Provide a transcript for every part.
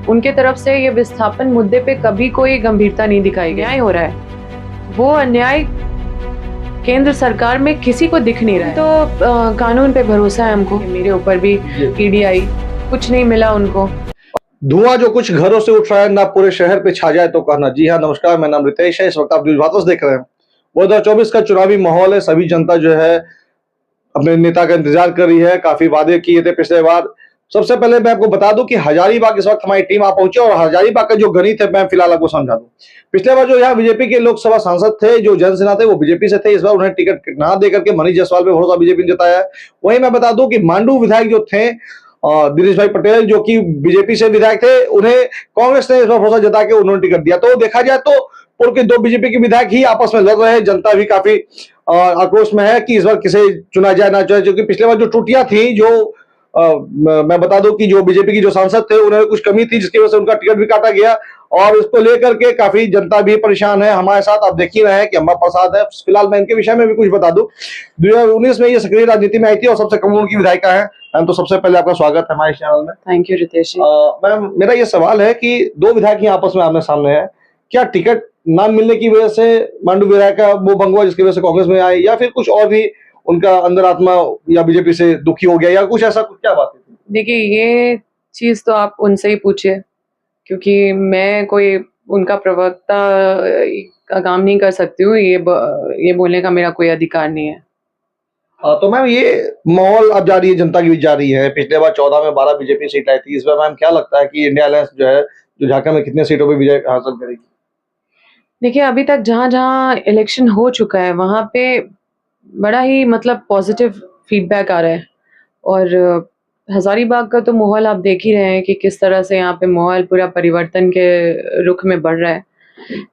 उनके तरफ से ये विस्थापन मुद्दे पे कभी कोई गंभीरता नहीं दिखाई गई। अन्याय हो रहा है, वो अन्याय केंद्र सरकार में किसी को दिख नहीं रहा है। तो कानून पे भरोसा है हमको। मेरे ऊपर भी ईडी आई, कुछ नहीं मिला उनको। धुआं जो कुछ घरों से उठ रहा है ना पूरे शहर पे छा जाए तो कहना। जी हाँ, नमस्कार, मेरा नाम रितेश है। इस वक्त आप न्यूज़ भारत देख रहे हैं। 2024 का चुनावी माहौल है। सभी जनता जो है अपने नेता का इंतजार कर रही है। काफी वादे किए थे पिछले बार। सबसे पहले मैं आपको बता दूं कि हजारीबाग इस वक्त हमारी टीम आ पहुंची और हजारीबाग का जो गणित है मैं फिलहाल आपको समझा दूं। पिछले बार जो यहाँ बीजेपी के लोकसभा सांसद थे, जो जनसेना थे, वो बीजेपी से थे। इस बार उन्हें टिकट ना देकर के मनीष जायसवाल पे भरोसा बीजेपी ने जताया है। वहीं मैं बता दूं कि मांडू विधायक जो थे दिनेश भाई पटेल, जो कि बीजेपी से विधायक थे, उन्हें कांग्रेस ने इस बार भरोसा जता के उन्होंने टिकट दिया। तो देखा जाए तो पूर्व के दो बीजेपी के विधायक ही आपस में लड़ रहे हैं। जनता भी काफी आक्रोश में है कि इस बार किसे चुना जाए ना जाए, क्योंकि पिछले बार जो त्रुटियां थी, जो मैं बता दूं कि जो बीजेपी की जो सांसद थे उन्हें कुछ कमी थी, जिसकी वजह से उनका टिकट भी काटा गया और इसको लेकर के काफी जनता भी परेशान है। हमारे साथ आप देख ही रहे हैं कि अम्मा प्रसाद है। फिलहाल मैं इनके विषय में भी कुछ बता दूं। 2019 में ये सक्रिय राजनीति में आई थी और सबसे कम उम्र की विधायिका है। मैम, तो सबसे पहले आपका स्वागत है हमारे चैनल में। Thank you Ritesh ji. Ma'am, मेरा ये सवाल है कि दो विधायक ही आपस में आमने सामने है, क्या टिकट ना मिलने की वजह से मांडू विधायक का वो भंग हुआ जिसकी वजह से कांग्रेस में आए, या फिर कुछ और भी उनका अंदर आत्मा या बीजेपी से दुखी हो गया, या कुछ ऐसा, कुछ क्या बात है? देखिए, ये चीज तो आप उनसे ही पूछिए, क्योंकि मैं कोई उनका प्रवक्ता का काम नहीं कर सकती हूँ। ये बोलने का मेरा कोई अधिकार नहीं है। तो मैम, ये माहौल अब जा रही है, जनता की भी जा रही है। पिछले बार 14 में 12 बीजेपी सीट आई थी। इस बार मैम क्या लगता है कि इंडिया अलायंस जो है, जो झारखंड में कितने सीटों पर विजय हासिल करेगी? देखिए, अभी तक जहाँ जहाँ इलेक्शन हो चुका है वहाँ पे बड़ा ही पॉजिटिव फीडबैक आ रहा है। और हजारीबाग का तो माहौल आप देख ही रहे हैं कि किस तरह से यहाँ पे माहौल पूरा परिवर्तन के रुख में बढ़ रहा है।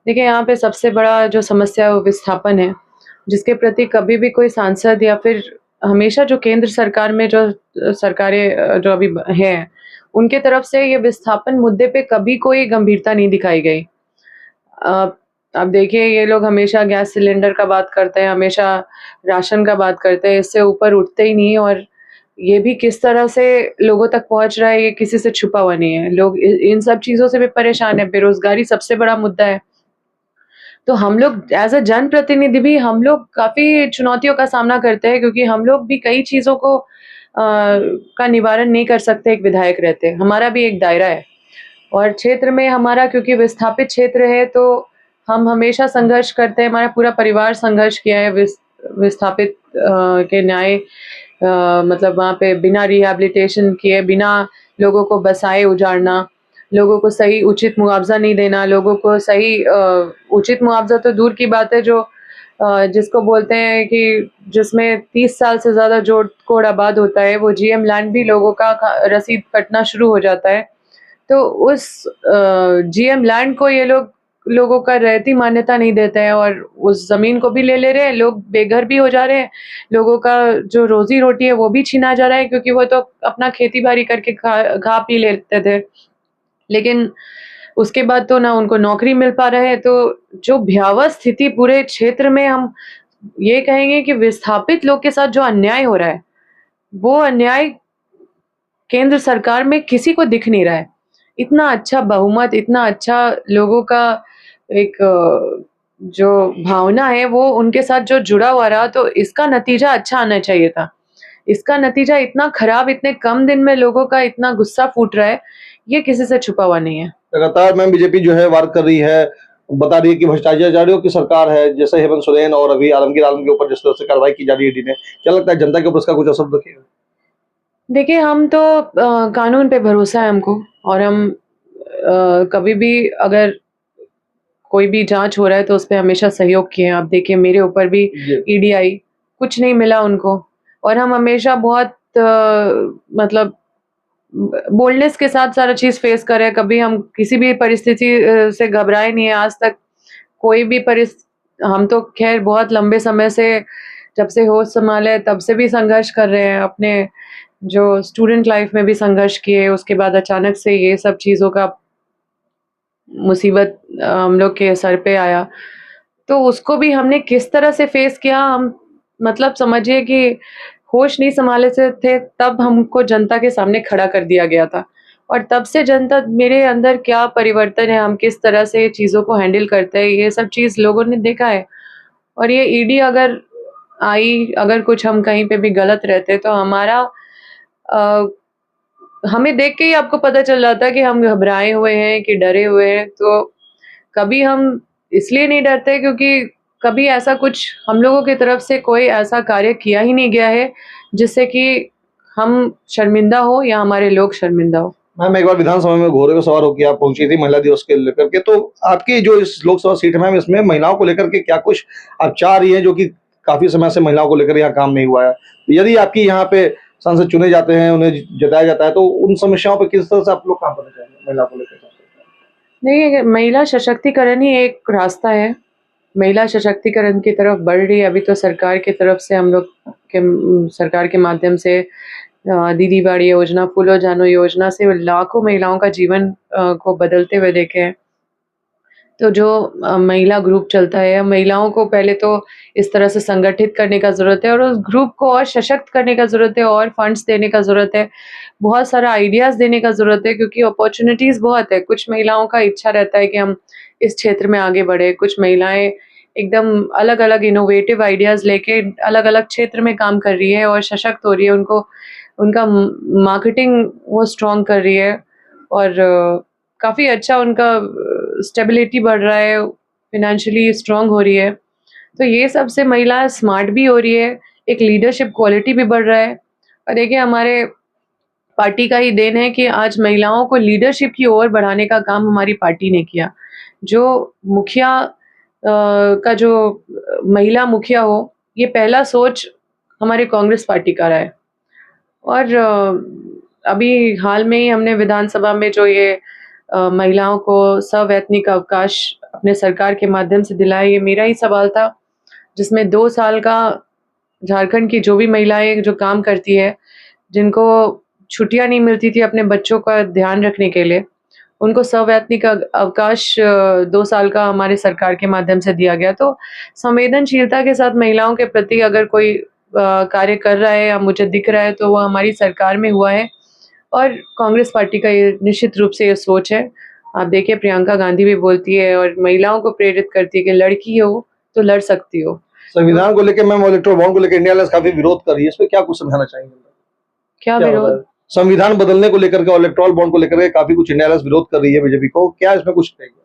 देखिए, यहाँ पे सबसे बड़ा जो समस्या है वो विस्थापन है, जिसके प्रति कभी भी कोई सांसद या फिर हमेशा जो केंद्र सरकार में जो सरकारें जो अभी हैं, उनके तरफ से ये विस्थापन मुद्दे पे कभी कोई गंभीरता नहीं दिखाई गई। अब देखिए, ये लोग हमेशा गैस सिलेंडर का बात करते हैं, हमेशा राशन का बात करते हैं, इससे ऊपर उठते ही नहीं। और ये भी किस तरह से लोगों तक पहुंच रहा है, ये किसी से छुपा हुआ नहीं है। लोग इन सब चीज़ों से भी परेशान है। बेरोजगारी सबसे बड़ा मुद्दा है। तो हम लोग एज अ जनप्रतिनिधि भी हम लोग काफ़ी चुनौतियों का सामना करते हैं, क्योंकि हम लोग भी कई चीज़ों को का निवारण नहीं कर सकते एक विधायक रहते। हमारा भी एक दायरा है और क्षेत्र में हमारा, क्योंकि विस्थापित क्षेत्र है, तो हम हमेशा संघर्ष करते हैं। हमारा पूरा परिवार संघर्ष किया है विस्थापित के न्याय, वहाँ पे बिना रिहैबिलिटेशन किए, बिना लोगों को बसाए उजाड़ना, लोगों को सही उचित मुआवजा नहीं देना, लोगों को सही उचित मुआवजा तो दूर की बात है, जो जिसको बोलते हैं कि जिसमें 30 साल से ज़्यादा जोड़ कोड़ आबाद होता है, वो जीएम लैंड भी लोगों का रसीद कटना शुरू हो जाता है। तो उस जीएम लैंड को ये लोगों का रहती मान्यता नहीं देते हैं और उस ज़मीन को भी ले रहे हैं। लोग बेघर भी हो जा रहे हैं, लोगों का जो रोजी रोटी है वो भी छीना जा रहा है, क्योंकि वो तो अपना खेती बाड़ी करके खा पी लेते थे, लेकिन उसके बाद तो ना उनको नौकरी मिल पा रहा है। तो जो भयावह स्थिति पूरे क्षेत्र में, हम ये कहेंगे कि विस्थापित लोग के साथ जो अन्याय हो रहा है, वो अन्याय केंद्र सरकार में किसी को दिख नहीं रहा है। इतना अच्छा बहुमत, इतना अच्छा लोगों का एक जो भावना है वो उनके साथ जो जुड़ा हुआ रहा, तो इसका नतीजा अच्छा आना चाहिए था। इसका नतीजा इतना खराब, इतने कम दिन में लोगों का इतना गुस्सा फूट रहा है, ये किसी से छुपा हुआ नहीं है। लगातार मैम बीजेपी जो है वार कर रही है, बता रही है कि भ्रष्टाचारियों की सरकार है, जैसे हेमंत सोरेन और अभी आलमगीर आलम के ऊपर जिस तरह से कार्रवाई की जा रही है ईडी ने, क्या लगता है जनता के ऊपर इसका कुछ असर दिखेगा? देखिए, हम तो कानून पे भरोसा है हमको, और हम कभी भी अगर कोई भी जांच हो रहा है तो उस पे हमेशा सहयोग किए हैं। आप देखिए, मेरे ऊपर भी ईडी आई, कुछ नहीं मिला उनको, और हम हमेशा बहुत बोल्डनेस के साथ सारा चीज़ फेस कर रहे हैं। कभी हम किसी भी परिस्थिति से घबराए नहीं है आज तक। कोई भी हम तो खैर बहुत लंबे समय से, जब से होश संभाले तब से भी संघर्ष कर रहे हैं। अपने जो स्टूडेंट लाइफ में भी संघर्ष किए, उसके बाद अचानक से ये सब चीज़ों का मुसीबत हम लोग के सर पे आया, तो उसको भी हमने किस तरह से फेस किया। हम समझिए कि होश नहीं संभाले से थे तब हमको जनता के सामने खड़ा कर दिया गया था, और तब से जनता मेरे अंदर क्या परिवर्तन है, हम किस तरह से चीज़ों को हैंडल करते हैं, ये सब चीज़ लोगों ने देखा है। और ये ईडी अगर आई, अगर कुछ हम कहीं पे भी गलत रहते तो हमारा अ, हमें देख के ही आपको पता चल जाता है कि हम घबराए हुए हैं कि डरे हुए हैं। तो कभी हम इसलिए नहीं डरते क्योंकि कभी ऐसा कुछ हम लोगों की तरफ से कोई ऐसा कार्य किया ही नहीं गया है जिससे कि हम शर्मिंदा हो या हमारे लोग शर्मिंदा हो। मैम एक बार विधानसभा में घोड़े पे सवार होकर आप पहुंची थी महिला दिवस के लेकर के, तो आपकी जो इस लोकसभा सीट है मैम, इसमें महिलाओं को लेकर के क्या कुछ आप चाह रही हैं, जो कि काफी समय से महिलाओं को लेकर यहाँ काम नहीं हुआ है? यदि आपकी यहाँ पे सांसद चुने जाते हैं, उन्हें जताया जाता है, तो उन समस्याओं पर किस तरह से आप लोग काम करना चाहेंगे महिला को लेकर? नहीं, महिला सशक्तिकरण ही एक रास्ता है। महिला सशक्तिकरण की तरफ बढ़ रही है। अभी तो सरकार की तरफ से हम लोग के सरकार के माध्यम से दीदी बाड़ी योजना, फूलो जानो योजना से लाखों महिलाओं का जीवन को बदलते हुए देखे हैं। तो जो महिला ग्रुप चलता है, महिलाओं को पहले तो इस तरह से संगठित करने का ज़रूरत है और उस ग्रुप को और सशक्त करने का ज़रूरत है और फंड्स देने का ज़रूरत है। बहुत सारा आइडियाज़ देने का ज़रूरत है क्योंकि अपॉर्च्युनिटीज़ बहुत है। कुछ महिलाओं का इच्छा रहता है कि हम इस क्षेत्र में आगे बढ़ें। कुछ महिलाएँ एकदम अलग-अलग इनोवेटिव आइडियाज़ लेके अलग-अलग क्षेत्र में काम कर रही है और सशक्त हो रही है। उनको उनका मार्केटिंग वो स्ट्रॉन्ग कर रही है और काफ़ी अच्छा उनका स्टेबिलिटी बढ़ रहा है, फ़ाइनेंशियली स्ट्रॉन्ग हो रही है। तो ये सब से महिला स्मार्ट भी हो रही है, एक लीडरशिप क्वालिटी भी बढ़ रहा है। और देखिए हमारे पार्टी का ही देन है कि आज महिलाओं को लीडरशिप की ओर बढ़ाने का काम हमारी पार्टी ने किया। जो मुखिया का जो महिला मुखिया हो, ये पहला सोच हमारे कांग्रेस पार्टी का रहा है। और अभी हाल में ही हमने विधानसभा में जो ये महिलाओं को सवैतनिक अवकाश अपने सरकार के माध्यम से दिलाया, ये मेरा ही सवाल था, जिसमें 2 साल का झारखंड की जो भी महिलाएँ जो काम करती है, जिनको छुट्टियाँ नहीं मिलती थी अपने बच्चों का ध्यान रखने के लिए, उनको सवैतनिक अवकाश 2 साल का हमारी सरकार के माध्यम से दिया गया। तो संवेदनशीलता के साथ महिलाओं के प्रति अगर कोई कार्य कर रहा है या मुझे दिख रहा है, तो वो हमारी सरकार में हुआ है और कांग्रेस पार्टी का ये निश्चित रूप से ये सोच है। आप देखिए प्रियंका गांधी भी बोलती है और महिलाओं को प्रेरित करती है कि लड़की हो, तो लड़ सकती हो। तो संविधान को लेके मैम, इलेक्टोरल बॉन्ड को लेकर इंडिया अलायंस काफी विरोध कर रही है, इसमें क्या कुछ समझाना चाहेंगे? क्या क्या हो रहा विरोध? है? संविधान बदलने को लेकर के और इलेक्टोरल बॉन्ड को लेकर के काफी कुछ इंडिया अलायंस विरोध कर रही है बीजेपी को, क्या इसमें कुछ कहेंगे?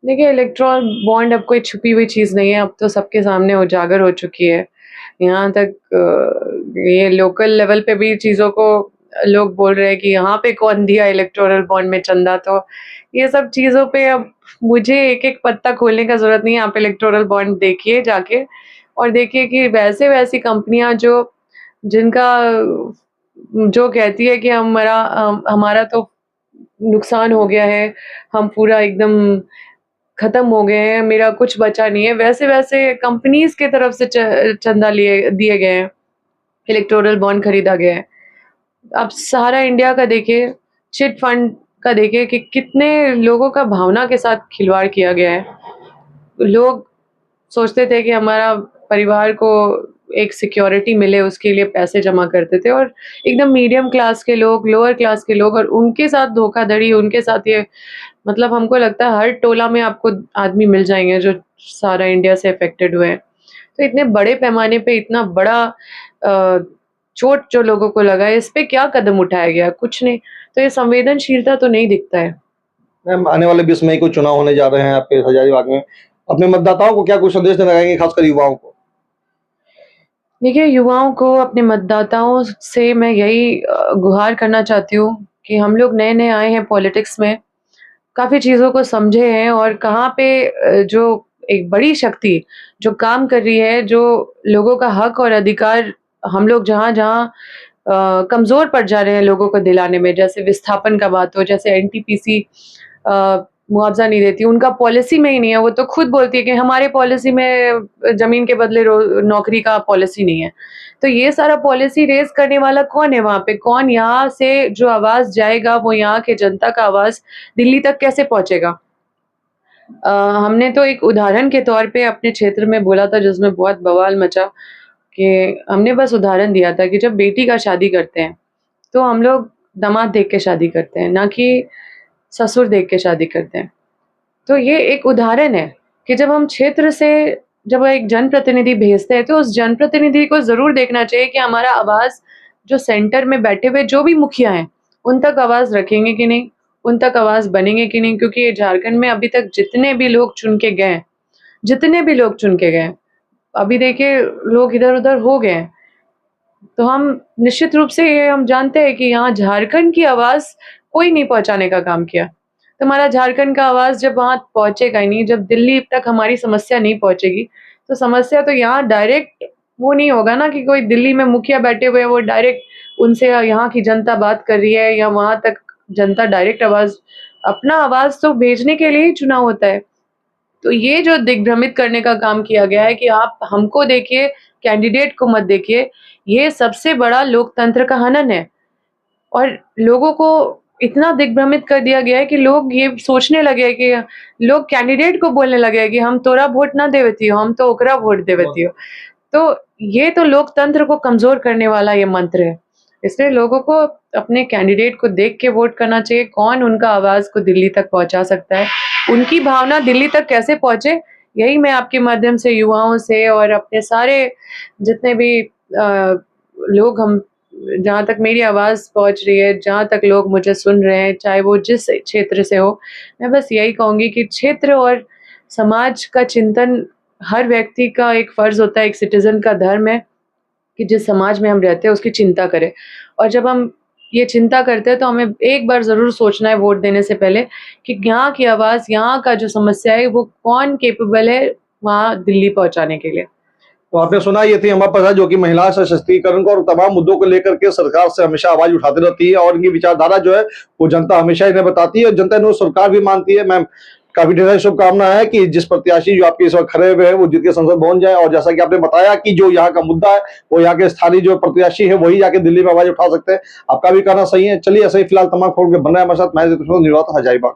देखिए इलेक्ट्रॉल बॉन्ड अब कोई छुपी हुई चीज़ नहीं है, अब तो सबके सामने उजागर हो चुकी है। यहाँ तक ये लोकल लेवल पे भी चीज़ों को लोग बोल रहे हैं कि यहाँ पे कौन दिया इलेक्टोरल बॉन्ड में चंदा, तो ये सब चीज़ों पे अब मुझे एक-एक पत्ता खोलने का ज़रूरत नहीं है। आप इलेक्टोरल बॉन्ड देखिए जाके और देखिए कि वैसी कंपनियाँ जो जिनका जो कहती है कि हमारा तो नुकसान हो गया है, हम पूरा एकदम खत्म हो गए हैं, मेरा कुछ बचा नहीं है, वैसे-वैसे कंपनीज़ की तरफ से चंदा लिए दिए गए हैं, इलेक्टोरल बॉन्ड खरीदा गया है। आप सहारा इंडिया का देखिए, चिट फंड का देखिए कि कितने लोगों का भावना के साथ खिलवाड़ किया गया है। लोग सोचते थे कि हमारा परिवार को एक सिक्योरिटी मिले, उसके लिए पैसे जमा करते थे और एकदम मीडियम क्लास के लोग, लोअर क्लास के लोग और उनके साथ धोखाधड़ी, उनके साथ ये मतलब हमको लगता है हर टोला में आपको आदमी मिल जाएँगे जो सारा इंडिया से अफ़ेक्टेड हुए हैं। तो इतने बड़े पैमाने पे इतना बड़ा अ, चोट जो लोगों को लगा है, इस पे क्या कदम उठाया गया? कुछ नहीं। तो ये संवेदनशीलता तो नहीं दिखता है। मैम आने वाले 20 मई को चुनाव होने जा रहे हैं आपके हजारीबाग में, अपने मतदाताओं को क्या कुछ संदेश देना चाहेंगे, खासकर युवाओं को? देखिए, युवाओं को अपने मतदाताओं से मैं यही गुहार करना चाहती हूँ कि हम लोग नए-नए आए हैं पॉलिटिक्स में, काफ़ी चीज़ों को समझे हैं और कहाँ पे जो एक बड़ी शक्ति जो काम कर रही है, जो लोगों का हक और अधिकार हम लोग जहाँ-जहाँ कमज़ोर पड़ जा रहे हैं लोगों को दिलाने में, जैसे विस्थापन का बात हो, जैसे एनटीपीसी मुआवज़ा नहीं देती, उनका पॉलिसी में ही नहीं है। वो तो खुद बोलती है कि हमारे पॉलिसी में ज़मीन के बदले नौकरी का पॉलिसी नहीं है। तो ये सारा पॉलिसी रेज़ करने वाला कौन है वहाँ पे? कौन यहाँ से जो आवाज़ जाएगा, वो यहाँ के जनता का आवाज़ दिल्ली तक कैसे पहुँचेगा? हमने तो एक उदाहरण के तौर पे अपने क्षेत्र में बोला था जिसमें बहुत बवाल मचा कि हमने बस उदाहरण दिया था कि जब बेटी का शादी करते हैं, तो हम लोग दामाद देख के शादी करते हैं, ना कि ससुर देख के शादी करते हैं। तो ये एक उदाहरण है कि जब हम क्षेत्र से जब एक जनप्रतिनिधि भेजते हैं तो उस जनप्रतिनिधि को ज़रूर देखना चाहिए कि हमारा आवाज़ जो सेंटर में बैठे हुए जो भी मुखिया हैं, उन तक आवाज़ रखेंगे कि नहीं, उन तक आवाज़ बनेंगे कि नहीं। क्योंकि ये झारखंड में अभी तक जितने भी लोग चुन के गए हैं, अभी देखिए लोग इधर-उधर हो गए हैं। तो हम निश्चित रूप से ये हम जानते हैं कि यहाँ झारखंड की आवाज़ कोई नहीं पहुँचाने का काम किया। तो हमारा झारखंड का आवाज़ जब वहाँ पहुँचेगा ही नहीं, जब दिल्ली तक हमारी समस्या नहीं पहुँचेगी, तो समस्या तो यहाँ डायरेक्ट वो नहीं होगा ना कि कोई दिल्ली में मुखिया बैठे हुए हैं, वो डायरेक्ट उनसे यहाँ की जनता बात कर रही है या वहाँ तक जनता डायरेक्ट अपना आवाज़ तो भेजने के लिए ही चुनाव होता है। तो ये जो दिग्भ्रमित करने का काम किया गया है कि आप हमको देखिए, कैंडिडेट को मत देखिए, ये सबसे बड़ा लोकतंत्र का हनन है। और लोगों को इतना दिग्भ्रमित कर दिया गया है कि लोग ये सोचने लगे कि लोग कैंडिडेट को बोलने लगे हैं कि हम तोरा वोट ना देवतियो, हम तो ओकरा वोट देवतियो। तो ये तो लोकतंत्र को कमज़ोर करने वाला ये मंत्र है। इसलिए लोगों को अपने कैंडिडेट को देख के वोट करना चाहिए, कौन उनका आवाज़ को दिल्ली तक पहुँचा सकता है, उनकी भावना दिल्ली तक कैसे पहुँचे, यही मैं आपके माध्यम से युवाओं से और अपने सारे जितने भी लोग हम जहाँ तक मेरी आवाज़ पहुँच रही है, जहाँ तक लोग मुझे सुन रहे हैं, चाहे वो जिस क्षेत्र से हो, मैं बस यही कहूँगी कि क्षेत्र और समाज का चिंतन हर व्यक्ति का एक फ़र्ज़ होता है, एक सिटीज़न का धर्म है कि जिस समाज में हम रहते हैं उसकी चिंता करें। और जब हम ये चिंता करते हैं तो हमें एक बार ज़रूर सोचना है वोट देने से पहले कि यहाँ की आवाज़, यहाँ का जो समस्या है वो कौन कैपेबल है वहाँ दिल्ली पहुँचाने के लिए। तो आपने सुना, ये थी अम्मा प्रसाद, जो कि महिला सशक्तिकरण को और तमाम मुद्दों को लेकर के सरकार से हमेशा आवाज उठाती रहती है और इनकी विचारधारा जो है वो जनता हमेशा इन्हें बताती है और जनता इन्हें सरकार भी मानती है। मैम, काफी ढेर सारी शुभकामना है कि जिस प्रत्याशी जो आपके इस वक्त खड़े हुए हैं वो जीत के संसद पहुंच जाए। और जैसा कि आपने बताया कि जो यहाँ का मुद्दा है वो यहाँ के स्थानीय जो प्रत्याशी है वही जाके दिल्ली में आवाज उठा सकते हैं। आपका भी कहना सही है। चलिए, ऐसे ही फिलहाल तमाम खबरों के बन रहे हैं हमारे साथ। मैं निर्वात हजारीबाग।